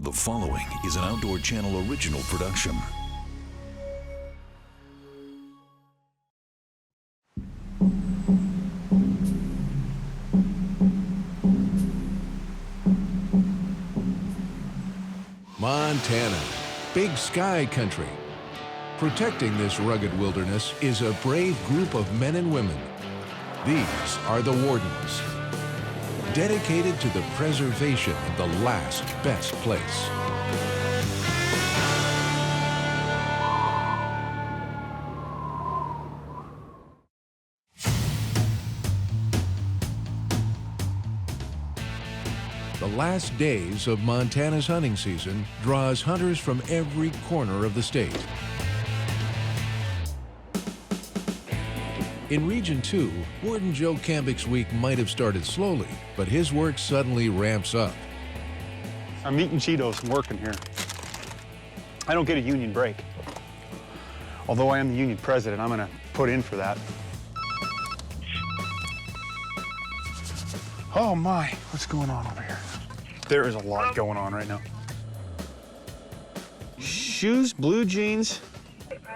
The following is an Outdoor Channel original production. Montana, big sky country. Protecting this rugged wilderness is a brave group of men and women. These are the Wardens, dedicated to the preservation of the last best place. The last days of Montana's hunting season draws hunters from every corner of the state. In Region 2, Warden Joe Cambick's week might have started slowly, but his work suddenly ramps up. I'm eating Cheetos and working here. I don't get a union break. Although I am the union president, I'm gonna put in for that. Oh my, what's going on over here? There is a lot going on right now. Shoes, blue jeans,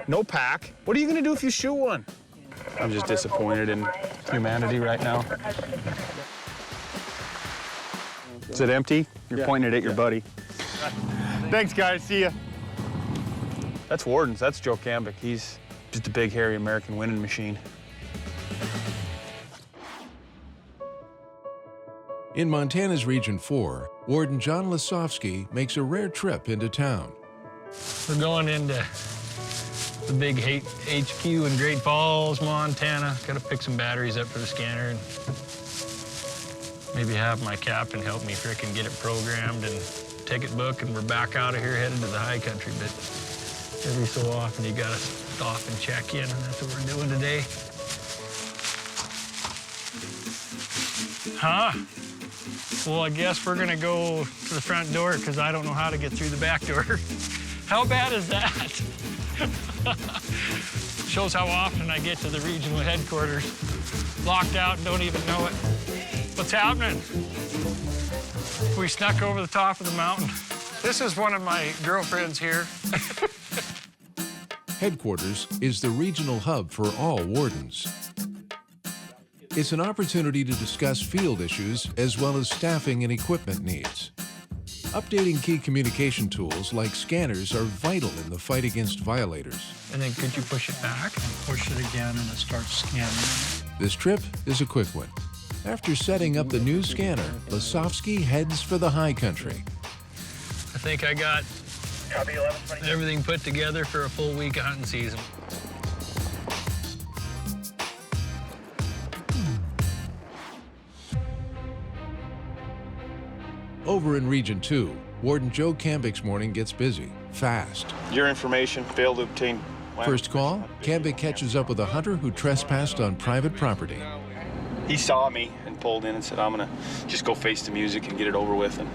no pack. What are you gonna do if you shoe one? I'm just disappointed in humanity right now. Is it empty? You're pointing it at your buddy. Thanks, guys. See ya. That's Wardens. That's Joe Cambick. He's just a big, hairy American winning machine. In Montana's Region 4, Warden John Lasofsky makes a rare trip into town. We're going into the big HQ in Great Falls, Montana. Got to pick some batteries up for the scanner and maybe have my captain help me frickin' get it programmed and ticket book, and we're back out of here headed to the high country. But every so often you gotta stop and check in, and that's what we're doing today. Huh? Well, I guess we're gonna go to the front door because I don't know how to get through the back door. How bad is that? Shows how often I get to the regional headquarters, locked out and don't even know it. What's happening? We snuck over the top of the mountain. This is one of my girlfriends here. Headquarters is the regional hub for all wardens. It's an opportunity to discuss field issues as well as staffing and equipment needs. Updating key communication tools like scanners are vital in the fight against violators. And then could you push it back? Push it again and it starts scanning. This trip is a quick one. After setting up the new scanner, Lasofsky heads for the high country. I think I got everything put together for a full week of hunting season. Over in Region 2, Warden Joe Cambick's morning gets busy, fast. Your information failed to obtain. First call, Cambick catches up with a hunter who trespassed on private property. He saw me and pulled in and said, I'm gonna just go face the music and get it over with. And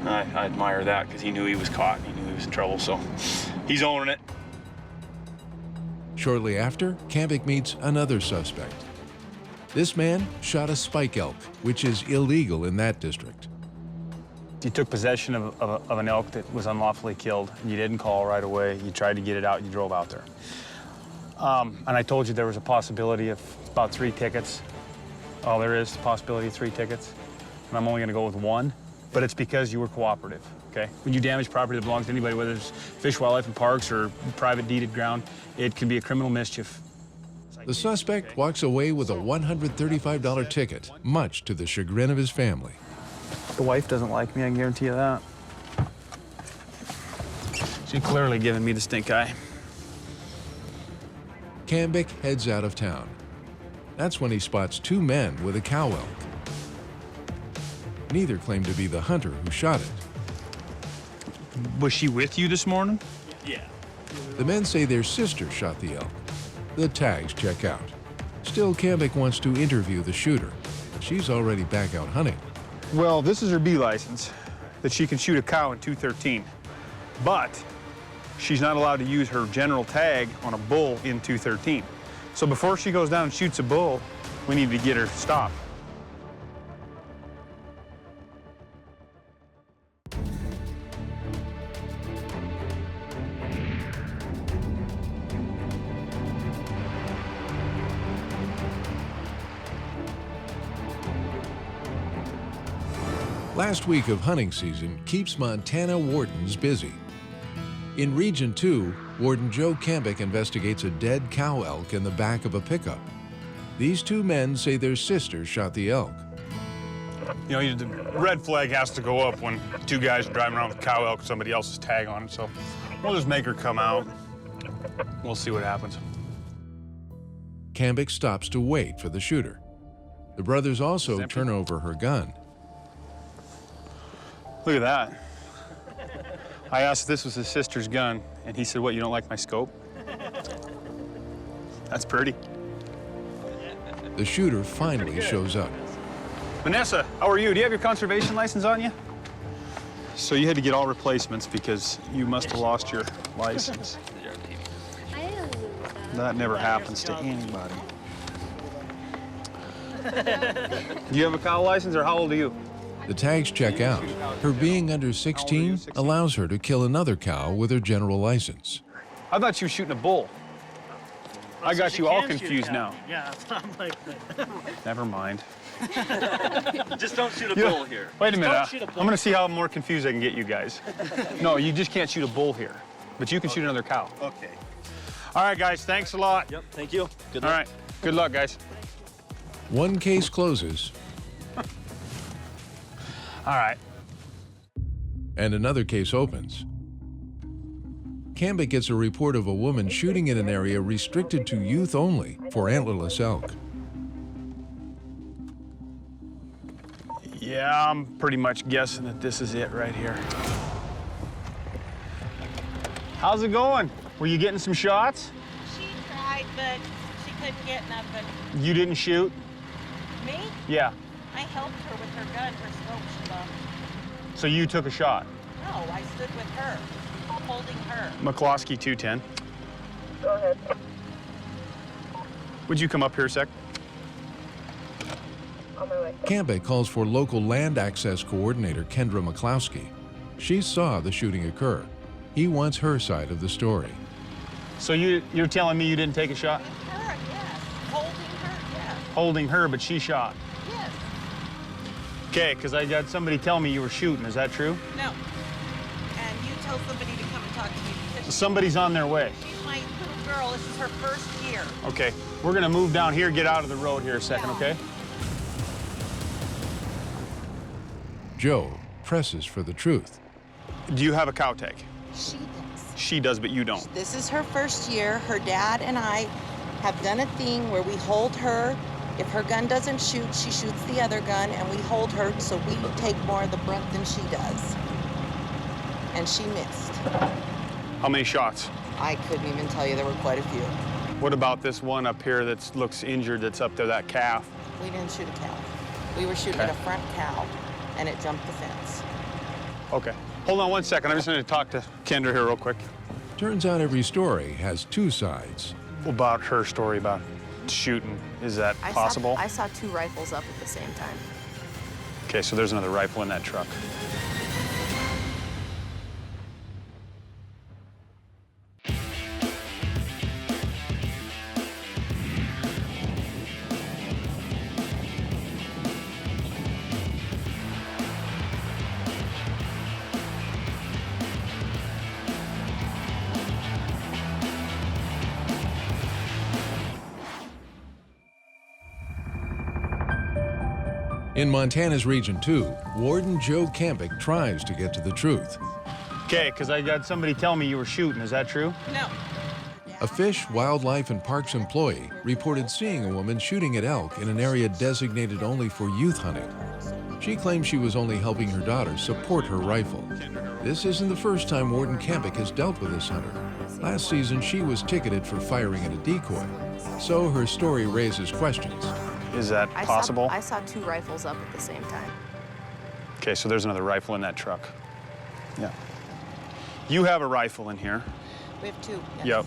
I admire that because he knew he was caught and he knew he was in trouble, so he's owning it. Shortly after, Cambick meets another suspect. This man shot a spike elk, which is illegal in that district. You took possession of an elk that was unlawfully killed, and you didn't call right away. You tried to get it out, you drove out there. And I told you there was a possibility of about 3 tickets. Oh, there is a possibility of 3 tickets, and I'm only gonna go with 1, but it's because you were cooperative, okay? When you damage property that belongs to anybody, whether it's Fish, Wildlife, and Parks or private deeded ground, it can be a criminal mischief. The suspect walks away with a $135 ticket, much to the chagrin of his family. The wife doesn't like me, I can guarantee you that. She's clearly giving me the stink eye. Cambick heads out of town. That's when he spots 2 men with a cow elk. Neither claim to be the hunter who shot it. Was she with you this morning? Yeah. The men say their sister shot the elk. The tags check out. Still, Cambick wants to interview the shooter. She's already back out hunting. Well, this is her B license, that she can shoot a cow in 213. But she's not allowed to use her general tag on a bull in 213. So before she goes down and shoots a bull, we need to get her stopped. Last week of hunting season keeps Montana wardens busy. In Region 2, Warden Joe Cambick investigates a dead cow elk in the back of a pickup. These two men say their sister shot the elk. You know, the red flag has to go up when two guys are driving around with cow elk with somebody else's tag on it, so we'll just make her come out. We'll see what happens. Cambick stops to wait for the shooter. The brothers also turn over her gun. Look at that. I asked if this was his sister's gun, and he said, what, you don't like my scope? That's pretty. The shooter finally shows up. Vanessa, how are you? Do you have your conservation license on you? So you had to get all replacements because you must have lost your license. That never happens to anybody. Do you have a cow license, or how old are you? The tags check out. Her being under 16 allows her to kill another cow with her general license. I thought you were shooting a bull. I got you all confused now. Yeah, I'm like, Never mind. just don't shoot a bull here. Wait a minute. Don't shoot a bull. I'm gonna see how more confused I can get you guys. No, you just can't shoot a bull here, but you can shoot another cow. Okay. All right, guys, thanks a lot. Yep, thank you. Good All luck. right, good luck, guys. One case closes, All right. and another case opens. Cambick gets a report of a woman shooting in an area restricted to youth only for antlerless elk. Yeah, I'm pretty much guessing that this is it right here. How's it going? Were you getting some shots? She tried, but she couldn't get nothing. You didn't shoot? Me? Yeah. I helped her with her gun, her scope she bumped. So you took a shot? No, I stood with her, holding her. McCloskey 210. Go ahead. Would you come up here a sec? On my way. Cambick calls for local land access coordinator Kendra McCloskey. She saw the shooting occur. He wants her side of the story. So you're telling me you didn't take a shot? With her, yes. Holding her, yes. Holding her, but she shot. Yes. Okay, because I got somebody tell me you were shooting. Is that true? No. And you tell somebody to come and talk to me because Somebody's on their way. she's my little girl. This is her first year. Okay, we're gonna move down here, get out of the road here a second, okay? Joe presses for the truth. Do you have a cow tag? She does. She does, but you don't. This is her first year. Her dad and I have done a thing where we hold her. If her gun doesn't shoot, she shoots the other gun, and we hold her so we take more of the brunt than she does. And she missed. How many shots? I couldn't even tell you, there were quite a few. What about this one up here that looks injured that's up there, that calf? We didn't shoot a cow. We were shooting at a front cow, and it jumped the fence. Okay. Hold on one second. I'm just going to talk to Kendra here real quick. Turns out every story has two sides. About her story about shooting. Is that possible? I saw two rifles up at the same time. Okay, so there's another rifle in that truck. In Montana's Region 2, Warden Joe Cambick tries to get to the truth. Okay, because I got somebody tell me you were shooting. Is that true? No. A Fish, Wildlife, and Parks employee reported seeing a woman shooting at elk in an area designated only for youth hunting. She claims she was only helping her daughter support her rifle. This isn't the first time Warden Cambick has dealt with this hunter. Last season, she was ticketed for firing at a decoy. So her story raises questions. Is that possible? I saw two rifles up at the same time. Okay, so there's another rifle in that truck. Yeah. You have a rifle in here. We have two. Yes. Yep.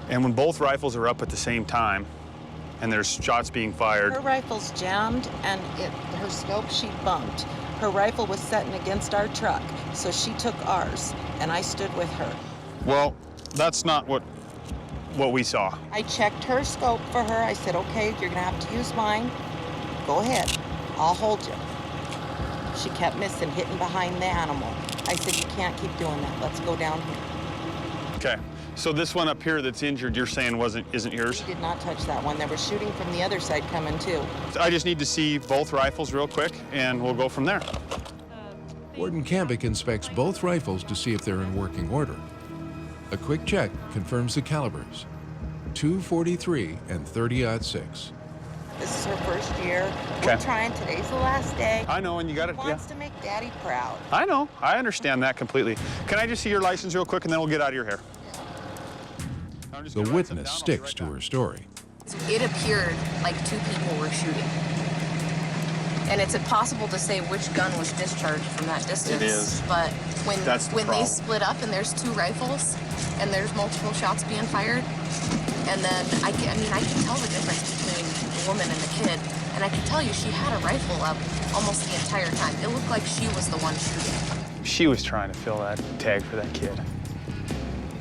And when both rifles are up at the same time, and there's shots being fired. Her rifle's jammed, and her scope she bumped. Her rifle was setting against our truck, so she took ours, and I stood with her. Well, that's not what we saw. I checked her scope for her. I said, okay, you're gonna have to use mine. Go ahead, I'll hold you. She kept missing, hitting behind the animal. I said, you can't keep doing that. Let's go down here. Okay. So this one up here that's injured, you're saying isn't yours? She did not touch that one. They were shooting from the other side coming too. I just need to see both rifles real quick, and we'll go from there. Warden Campick inspects both rifles to see if they're in working order. A quick check confirms the calibers, .243 and .30-06. This is her first year. Okay. We're trying. Today's the last day. I know, and you got it. She wants to make Daddy proud. I know. I understand that completely. Can I just see your license real quick, and then we'll get out of your hair? The witness sticks to her story. It appeared like two people were shooting. And it's impossible to say which gun was discharged from that distance. It is. But when That's the they problem. split up and there's two rifles and there's multiple shots being fired, and then I can tell the difference between the woman and the kid. And I can tell you she had a rifle up almost the entire time. It looked like she was the one shooting. She was trying to fill that tag for that kid.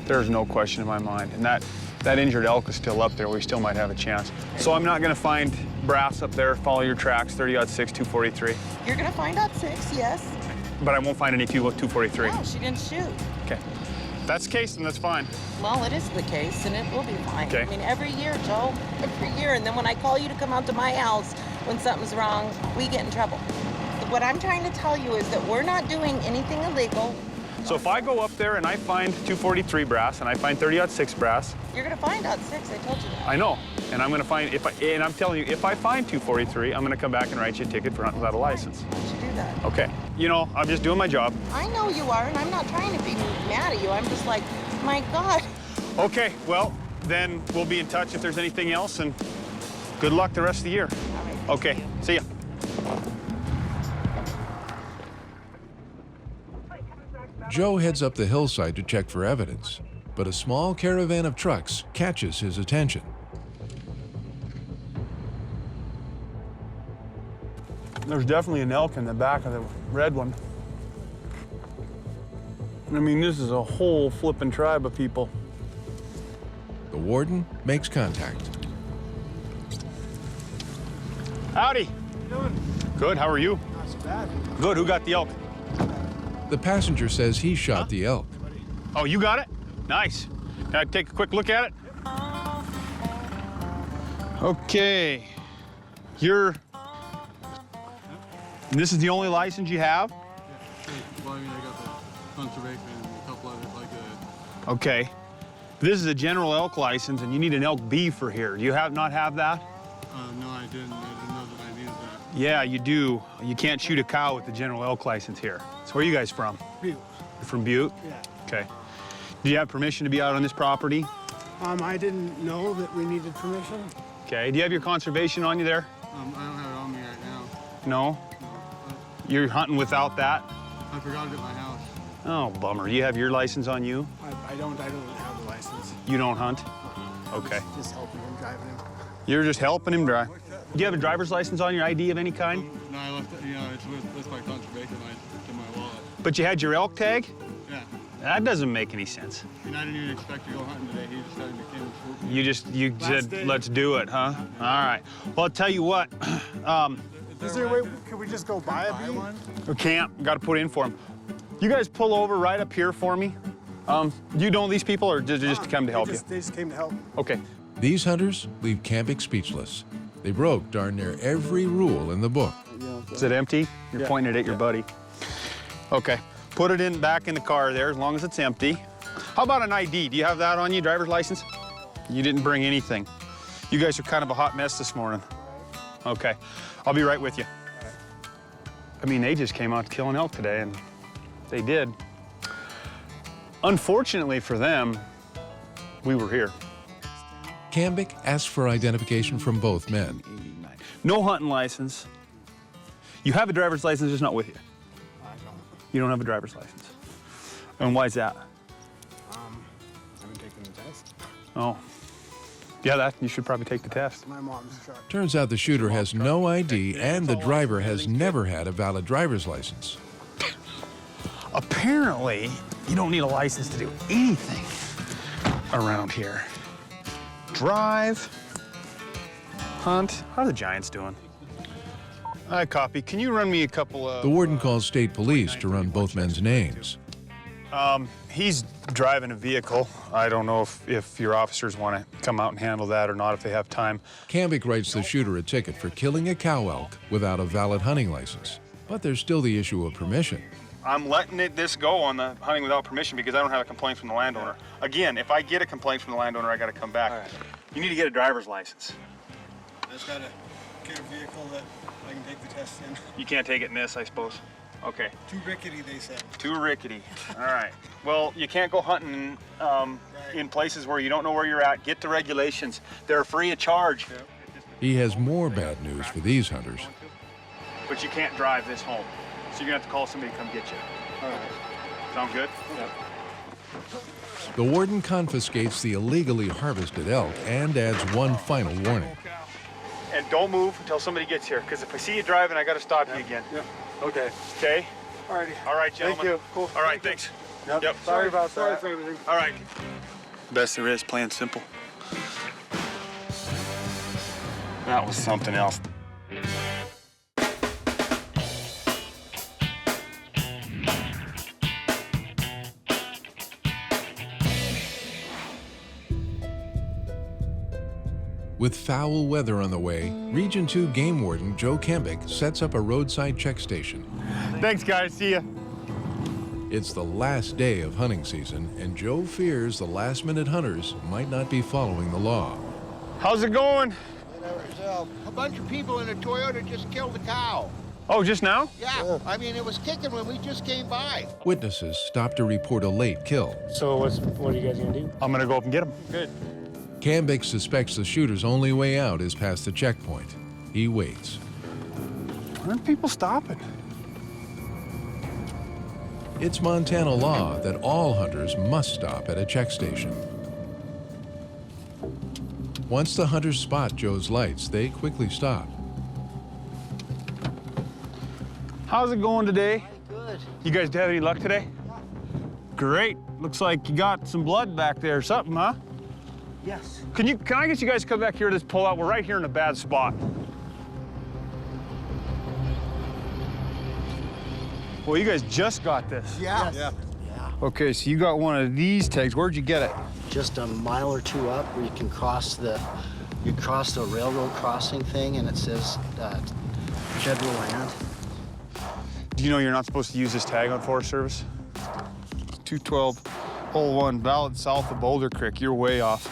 There's no question in my mind. And that injured elk is still up there. We still might have a chance. So I'm not going to find brass up there. Follow your tracks, 30-06, 243. You're gonna find out 6, yes. But I won't find any 243. No, she didn't shoot. Okay. If that's the case, then that's fine. Well, it is the case, and it will be fine. Okay. I mean, every year, Joe, every year. And then when I call you to come out to my house when something's wrong, we get in trouble. What I'm trying to tell you is that we're not doing anything illegal. So if I go up there and I find 243 brass and I find 30-06 brass, You're gonna find out 6, I told you that. I know. And I'm going to find, and I'm telling you, if I find 243, I'm going to come back and write you a ticket for hunting without a license. Why don't you do that? Okay. You know, I'm just doing my job. I know you are, and I'm not trying to be mad at you. I'm just like, my God. Okay, well, then we'll be in touch if there's anything else, and good luck the rest of the year. All right, Okay, see ya. Joe heads up the hillside to check for evidence, but a small caravan of trucks catches his attention. There's definitely an elk in the back of the red one. I mean, this is a whole flippin' tribe of people. The warden makes contact. Howdy. How you doing? Good, how are you? Not so bad. Good, who got the elk? The passenger says he shot the elk. Oh, you got it? Nice. Can I take a quick look at it? Okay. This is the only license you have? Well, I mean, I got the conservation and a couple others like that. Okay. This is a general elk license, and you need an elk B for here. Do you not have that? No, I didn't. I didn't know that I needed that. Yeah, you do. You can't shoot a cow with the general elk license here. So where are you guys from? Butte. You're from Butte? Yeah. Okay. Do you have permission to be out on this property? I didn't know that we needed permission. Okay. Do you have your conservation on you there? I don't have it on me right now. No? No, You're hunting without that? I forgot it at my house. Oh, bummer. Do you have your license on you? I don't have the license. You don't hunt? Okay. Just helping him, driving him. You're just helping him drive. Do you have a driver's license on your ID of any kind? No, I left it, it's with my conservation license in my wallet. But you had your elk tag? Yeah. That doesn't make any sense. And I didn't even expect to go hunting today. He just started came and swooped me. You said, let's do it, huh? All right. Well, I'll tell you what. Is there a way, could we just go buy a bee? We can't. Got to put in for him. You guys pull over right up here for me. Do you know these people, or did they just come to help you? They just came to help. Okay. These hunters leave Campick speechless. They broke darn near every rule in the book. Is it empty? You're pointing it at your buddy. Okay. Put it back in the car there, as long as it's empty. How about an ID? Do you have that on you, driver's license? You didn't bring anything. You guys are kind of a hot mess this morning. Okay. I'll be right with you. I mean, they just came out to kill an elk today, and they did. Unfortunately for them, we were here. Campick asks for identification from both men. No hunting license. You have a driver's license, just not with you. I don't. You don't have a driver's license. And why is that? I've been taking the test. Oh. Yeah, you should probably take the test. My mom's truck. Turns out the shooter has no ID and the driver has never had a valid driver's license. Apparently, you don't need a license to do anything around here. Drive, hunt. How are the Giants doing? I copy. Can you run me a couple of... The warden calls state police to run both men's names. He's driving a vehicle. I don't know if your officers want to come out and handle that or not, if they have time. Cambic writes the shooter a ticket for killing a cow elk without a valid hunting license. But there's still the issue of permission. I'm letting this go on the hunting without permission because I don't have a complaint from the landowner. Again, if I get a complaint from the landowner, I got to come back. All right. You need to get a driver's license. I just gotta get a vehicle that I can take the test in. You can't take it in this, I suppose. Okay. Too rickety, they said. Too rickety. All right. Well, you can't go hunting in places where you don't know where you're at. Get the regulations. They're free of charge. He has more bad news for these hunters. But you can't drive this home. So you're gonna have to call somebody to come get you. All right. Sound good? Yep. The warden confiscates the illegally harvested elk and adds one final warning. And don't move until somebody gets here, because if I see you driving, I gotta stop you again. Yep. Okay. Okay? Alrighty. All right, gentlemen. Thank you. Cool. All right, thanks. Yep. Sorry about that. Sorry for everything. All right. Best there is, plain simple. That was something else. With foul weather on the way, Region 2 Game Warden Joe Cambic sets up a roadside check station. Thanks, guys. See ya. It's the last day of hunting season, and Joe fears the last-minute hunters might not be following the law. How's it going? A bunch of people in a Toyota just killed a cow. Oh, just now? Yeah, I mean, it was kicking when we just came by. Witnesses stop to report a late kill. So what are you guys gonna do? I'm gonna go up and get him. Good. Cambic suspects the shooter's only way out is past the checkpoint. He waits. Aren't people stopping? It's Montana law that all hunters must stop at a check station. Once the hunters spot Joe's lights, they quickly stop. How's it going today? Good. You guys have any luck today? Great. Looks like you got some blood back there or something, huh? Yes. Can I get you guys to come back here to this pullout? We're right here in a bad spot. Well, you guys just got this. Yeah. Yeah. Okay, so you got one of these tags. Where'd you get it? Just a mile or two up where you can cross the railroad crossing thing, and it says federal land. Do you know you're not supposed to use this tag on Forest Service? 212, hole 1, valid south of Boulder Creek. You're way off.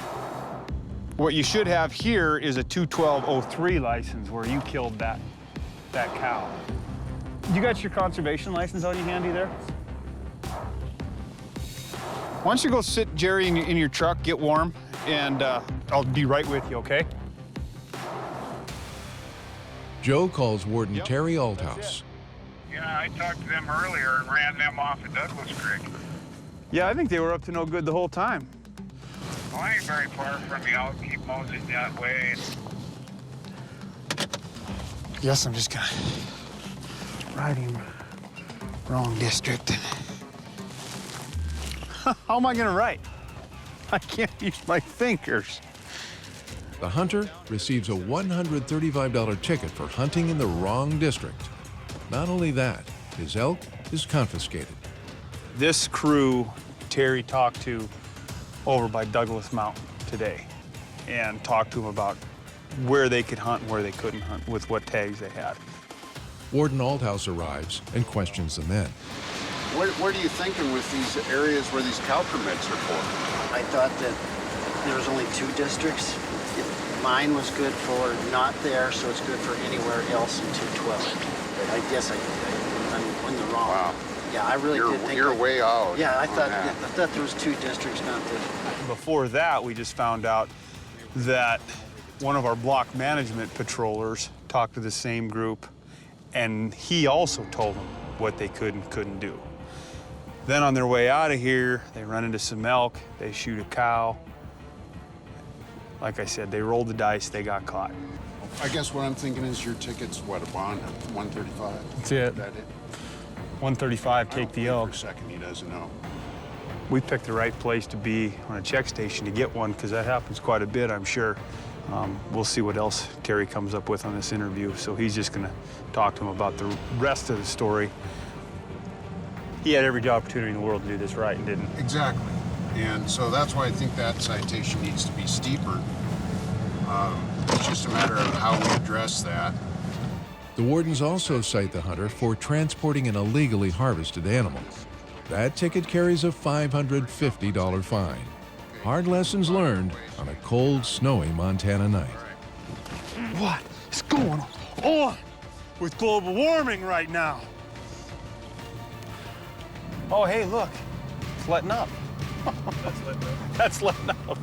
What you should have here is a 212-03 license where you killed that cow. You got your conservation license on you handy there? Why don't you go sit, Jerry, in your truck, get warm, and I'll be right with you, okay? Joe calls Warden Terry Althouse. Yeah, I talked to them earlier and ran them off at Douglas Creek. Yeah, I think they were up to no good the whole time. Well, I ain't very far from you. I'll keep moseying that way. Yes, I'm just gonna ride him wrong district. How am I gonna write? I can't use my fingers. The hunter receives a $135 ticket for hunting in the wrong district. Not only that, his elk is confiscated. This crew Terry talked to over by Douglas Mountain today and talked to them about where they could hunt and where they couldn't hunt with what tags they had. Warden Althouse arrives and questions the men. What are you thinking with these areas where these cow permits are for? I thought that there was only 2 districts. Mine was good for not there, so it's good for anywhere else in 212. But I guess I'm in the wrong. Wow. Yeah, I really did think you're way out. Yeah, I thought there was 2 districts, not the. Before that, we just found out that one of our block management patrollers talked to the same group, and he also told them what they could and couldn't do. Then on their way out of here, they run into some elk, they shoot a cow. Like I said, they rolled the dice, they got caught. I guess what I'm thinking is your ticket's what, a bond of $135? That's it. Is that it? 135, take the elk. For a second, he doesn't know. We picked the right place to be on a check station to get one, because that happens quite a bit, I'm sure. We'll see what else Terry comes up with on this interview. So he's just going to talk to him about the rest of the story. He had every opportunity in the world to do this right and didn't. Exactly. And so that's why I think that citation needs to be steeper. It's just a matter of how we address that. The wardens also cite the hunter for transporting an illegally harvested animal. That ticket carries a $550 fine. Hard lessons learned on a cold, snowy Montana night. What is going on with global warming right now? Oh, hey, look, it's letting up. That's letting up. That's letting up.